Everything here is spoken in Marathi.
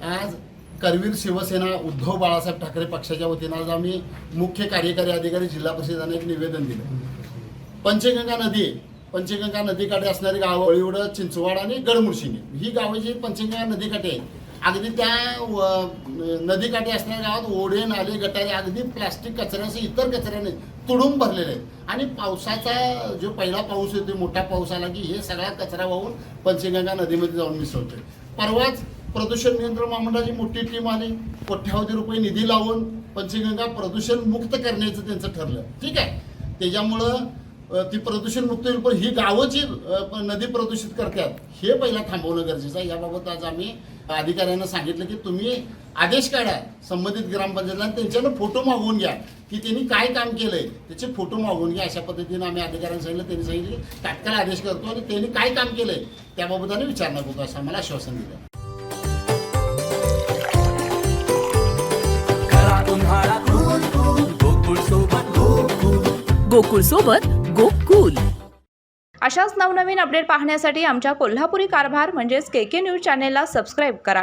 आज करवीर शिवसेना उद्धव बाळासाहेब ठाकरे पक्षाच्या वतीनं आज आम्ही मुख्य कार्यकारी अधिकारी जिल्हा परिषदेने एक निवेदन दिलं। पंचगंगा नदीकाठी असणारी गावं वळीवड, चिंचवाड आणि गडमुळशिंगी ही गावं जी पंचगंगा नदीकाठी आहेत, अगदी त्या नदीकाठी असणाऱ्या गावात ओढे, नाले, गटारे अगदी प्लास्टिक कचऱ्याचे इतर कचऱ्याने तुडूंब भरलेले आहेत। आणि पावसाचा जो पहिला पाऊस येतो, मोठा पाऊस आला की हे सगळा कचरा वाहून पंचगंगा नदीमध्ये जाऊन मिसळतोय। परवाच प्रदूषण नियंत्रण महामंडळाची मोठी टीम आली, कोट्यावधी रुपये निधी लावून पंचगंगा प्रदूषण मुक्त करण्याचं त्यांचं ठरलं। ठीक आहे, त्याच्यामुळं ती प्रदूषण मुक्त होईल, पण ही गावं जी नदी प्रदूषित करतात हे पहिला थांबवणं गरजेचं आहे। याबाबत आज आम्ही अधिकाऱ्यांना सांगितलं की तुम्ही आदेश काढा संबंधित ग्रामपंचायतला आणि त्यांच्यानं फोटो मागवून घ्या की त्यांनी काय काम केलंय त्याचे फोटो मागवून घ्या। अशा पद्धतीनं आम्ही अधिकाऱ्यांना सांगितलं, त्यांनी सांगितलं की तात्काळ आदेश करतो आणि त्यांनी काय काम केलंय त्याबाबत आम्ही विचारणा करतो असं आम्हाला आश्वासन दिलं। गोकुळ सोबत गोकुल। अशाच नवनवीन अपडेट पाहण्यासाठी आमच्या कोल्हापुरी कारभार म्हणजेच KK न्यूज चॅनेलला सबस्क्राईब करा।